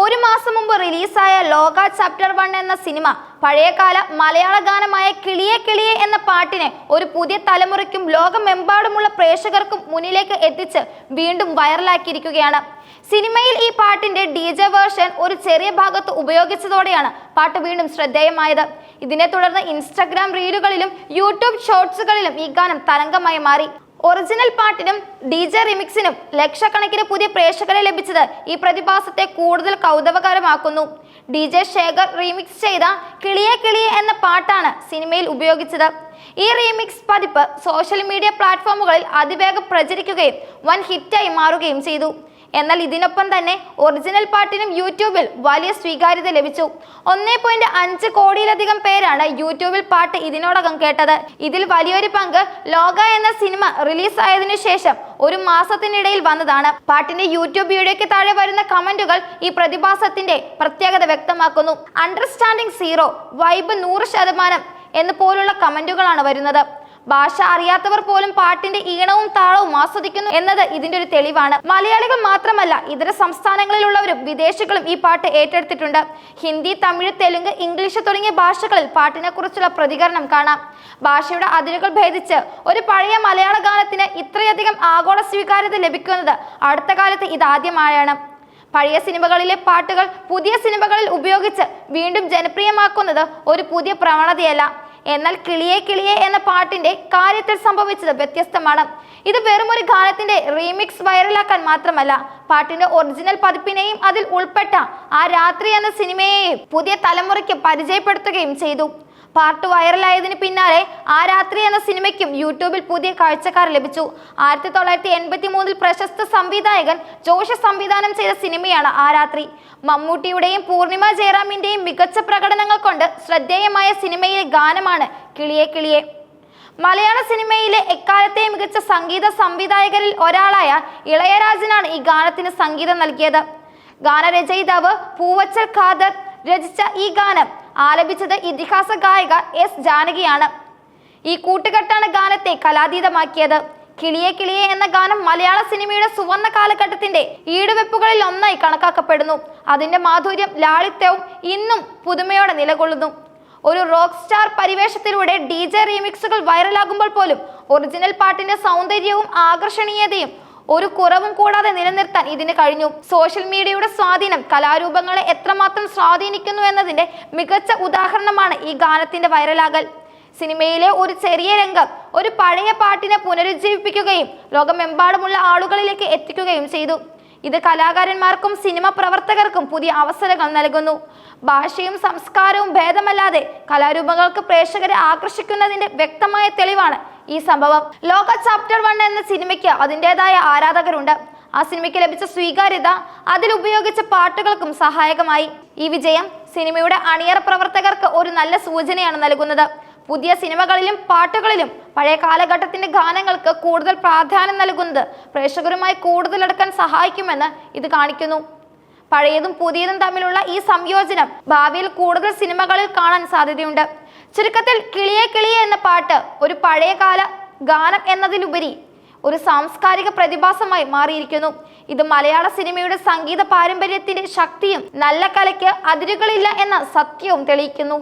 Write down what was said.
ഒരു മാസം മുമ്പ് റിലീസായ ലോക ചാപ്റ്റർ 1 എന്ന സിനിമ പഴയകാല മലയാള ഗാനമായ കിളിയെ കിളിയെ എന്ന പാട്ടിനെ ഒരു പുതിയ തലമുറയ്ക്കും ലോകമെമ്പാടുമുള്ള പ്രേക്ഷകർക്കും മുന്നിലേക്ക് എത്തിച്ച് വീണ്ടും വൈറലാക്കിയിരിക്കുകയാണ്. സിനിമയിൽ ഈ പാട്ടിന്റെ DJ വേർഷൻ ഒരു ചെറിയ ഭാഗത്ത് ഉപയോഗിച്ചതോടെയാണ് പാട്ട് വീണ്ടും ശ്രദ്ധേയമായത്. ഇതിനെ തുടർന്ന് ഇൻസ്റ്റഗ്രാം റീലുകളിലും യൂട്യൂബ് ഷോർട്സുകളിലും ഈ ഗാനം തരംഗമായി മാറി. ഒറിജിനൽ പാട്ടിനും DJ റിമിക്സിനും ലക്ഷക്കണക്കിന് പുതിയ പ്രേക്ഷകരെ ലഭിച്ചത് ഈ പ്രതിഭാസത്തെ കൂടുതൽ കൗതുകകരമാക്കുന്നു. DJ ശേഖർ റീമിക്സ് ചെയ്ത കിളിയെ കിളിയെ എന്ന പാട്ടാണ് സിനിമയിൽ ഉപയോഗിച്ചത്. ഈ റീമിക്സ് പതിപ്പ് സോഷ്യൽ മീഡിയ പ്ലാറ്റ്ഫോമുകളിൽ അതിവേഗം പ്രചരിക്കുകയും വൻ ഹിറ്റായി മാറുകയും ചെയ്തു. എന്നാൽ ഇതിനൊപ്പം തന്നെ ഒറിജിനൽ പാട്ടിനും യൂട്യൂബിൽ വലിയ സ്വീകാര്യത ലഭിച്ചു. 1.5 കോടിയിലധികം പേരാണ് യൂട്യൂബിൽ പാട്ട് ഇതിനോടകം കേട്ടത്. ഇതിൽ വലിയൊരു പങ്ക് ലോക എന്ന സിനിമ റിലീസായതിനു ശേഷം ഒരു മാസത്തിനിടയിൽ വന്നതാണ്. പാട്ടിന്റെ യൂട്യൂബ് വീഡിയോയ്ക്ക് താഴെ വരുന്ന കമന്റുകൾ ഈ പ്രതിഭാസത്തിന്റെ പ്രത്യേകത വ്യക്തമാക്കുന്നു. അണ്ടർസ്റ്റാൻഡിംഗ് 0, വൈബ് 100% എന്ന് പോലുള്ള കമന്റുകളാണ് വരുന്നത്. ഭാഷ അറിയാത്തവർ പോലും പാട്ടിന്റെ ഈണവും താളവും ആസ്വദിക്കുന്നു എന്നത് ഇതിന്റെ ഒരു തെളിവാണ്. മലയാളികൾ മാത്രമല്ല, ഇതര സംസ്ഥാനങ്ങളിലുള്ളവരും വിദേശികളും ഈ പാട്ട് ഏറ്റെടുത്തിട്ടുണ്ട്. ഹിന്ദി, തമിഴ്, തെലുങ്ക്, ഇംഗ്ലീഷ് തുടങ്ങിയ ഭാഷകളിൽ പാട്ടിനെ കുറിച്ചുള്ള പ്രതികരണം കാണാം. ഭാഷയുടെ അതിരുകൾ ഭേദിച്ച് ഒരു പഴയ മലയാള ഗാനത്തിന് ഇത്രയധികം ആഗോള സ്വീകാര്യത ലഭിക്കുന്നത് അടുത്ത കാലത്ത് ഇതാദ്യമായാണ്. പഴയ സിനിമകളിലെ പാട്ടുകൾ പുതിയ സിനിമകളിൽ ഉപയോഗിച്ച് വീണ്ടും ജനപ്രിയമാക്കുന്നത് ഒരു പുതിയ പ്രവണതയല്ല. എന്നാൽ കിളിയെ കിളിയെ എന്ന പാട്ടിന്റെ കാര്യത്തിൽ സംഭവിച്ചത് വ്യത്യസ്തമാണ്. ഇത് വെറും ഒരു ഗാനത്തിന്റെ റീമിക്സ് വൈറലാക്കാൻ മാത്രമല്ല, പാട്ടിന്റെ ഒറിജിനൽ പതിപ്പിനെയും അതിൽ ഉൾപ്പെട്ട ആ രാത്രി എന്ന സിനിമയെയും പുതിയ തലമുറയ്ക്ക് പരിചയപ്പെടുത്തുകയും ചെയ്തു. പാട്ട് വൈറലായതിനു പിന്നാലെ ആ രാത്രി എന്ന സിനിമയ്ക്കും യൂട്യൂബിൽ പുതിയ കാഴ്ചക്കാർ ലഭിച്ചു. 1983 പ്രശസ്ത സംവിധായകൻ ജോഷി സംവിധാനം ചെയ്ത സിനിമയാണ് ആ രാത്രി. മമ്മൂട്ടിയുടെയും പൂർണിമ ജയറാമിന്റെയും മികച്ച പ്രകടനങ്ങൾ കൊണ്ട് ശ്രദ്ധേയമായ സിനിമയിലെ ഗാനമാണ് കിളിയെ കിളിയെ. മലയാള സിനിമയിലെ എക്കാലത്തെ മികച്ച സംഗീത സംവിധായകരിൽ ഒരാളായ ഇളയരാജനാണ് ഈ ഗാനത്തിന് സംഗീതം നൽകിയത്. ഗാനരചയിതാവ് പൂവച്ചൽ ഖാദർ രചിച്ച ഈ ഗാനം ആലപിച്ചത് ഇതിഹാസ ഗായിക S ജാനകിയാണ്. ഈ കൂട്ടുകെട്ടാണ് ഗാനത്തെ കലാതീതമാക്കിയത്. കിളിയെ കിളിയെ എന്ന ഗാനം മലയാള സിനിമയുടെ സുവർണ്ണ കാലഘട്ടത്തിന്റെ ഈടുവെപ്പുകളിൽ ഒന്നായി കണക്കാക്കപ്പെടുന്നു. അതിന്റെ മാധുര്യം, ലാളിത്യവും ഇന്നും പുതുമയോടെ നിലകൊള്ളുന്നു. ഒരു റോക്ക് സ്റ്റാർ പരിവേഷത്തിലൂടെ DJ റീമിക്സുകൾ വൈറലാകുമ്പോൾ പോലും ഒറിജിനൽ പാട്ടിന്റെ സൗന്ദര്യവും ആകർഷണീയതയും ഒരു കുറവും കൂടാതെ നിലനിർത്താൻ ഇതിന് കഴിഞ്ഞു. സോഷ്യൽ മീഡിയയുടെ സ്വാധീനം കലാരൂപങ്ങളെ എത്രമാത്രം സ്വാധീനിക്കുന്നു എന്നതിന്റെ മികച്ച ഉദാഹരണമാണ് ഈ ഗാനത്തിന്റെ വൈറലാകൽ. സിനിമയിലെ ഒരു ചെറിയ രംഗം ഒരു പഴയ പാട്ടിനെ പുനരുജ്ജീവിപ്പിക്കുകയും ലോകമെമ്പാടുമുള്ള ആളുകളിലേക്ക് എത്തിക്കുകയും ചെയ്തു. ഇത് കലാകാരന്മാർക്കും സിനിമ പ്രവർത്തകർക്കും പുതിയ അവസരങ്ങൾ നൽകുന്നു. ഭാഷയും സംസ്കാരവും ഭേദമല്ലാതെ കലാരൂപങ്ങൾക്ക് പ്രേക്ഷകരെ ആകർഷിക്കുന്നതിന്റെ വ്യക്തമായ തെളിവാണ് ഈ സംഭവം. ലോക ചാപ്റ്റർ 1 എന്ന സിനിമയ്ക്ക് അതിൻ്റെതായ ആരാധകരുണ്ട്. ആ സിനിമയ്ക്ക് ലഭിച്ച സ്വീകാര്യത അതിലുപയോഗിച്ച പാട്ടുകൾക്കും സഹായകമായി. ഈ വിജയം സിനിമയുടെ അണിയറ പ്രവർത്തകർക്ക് ഒരു നല്ല സൂചനയാണ് നൽകുന്നത്. പുതിയ സിനിമകളിലും പാട്ടുകളിലും പഴയ കാലഘട്ടത്തിന്റെ ഗാനങ്ങൾക്ക് കൂടുതൽ പ്രാധാന്യം നൽകുന്നത് പ്രേക്ഷകരുമായി കൂടുതൽ അടുക്കാൻ സഹായിക്കുമെന്ന് ഇത് കാണിക്കുന്നു. പഴയതും പുതിയതും തമ്മിലുള്ള ഈ സംയോജനം ഭാവിയിൽ കൂടുതൽ സിനിമകളിൽ കാണാൻ സാധ്യതയുണ്ട്. ചുരുക്കത്തിൽ കിളിയെ കിളിയെ എന്ന പാട്ട് ഒരു പഴയകാല ഗാനം എന്നതിലുപരി ഒരു സാംസ്കാരിക പ്രതിഭാസമായി മാറിയിരിക്കുന്നു. ഇത് മലയാള സിനിമയുടെ സംഗീത പാരമ്പര്യത്തിന്റെ ശക്തിയും നല്ല കലയ്ക്ക് അതിരുകളില്ല എന്ന സത്യവും തെളിയിക്കുന്നു.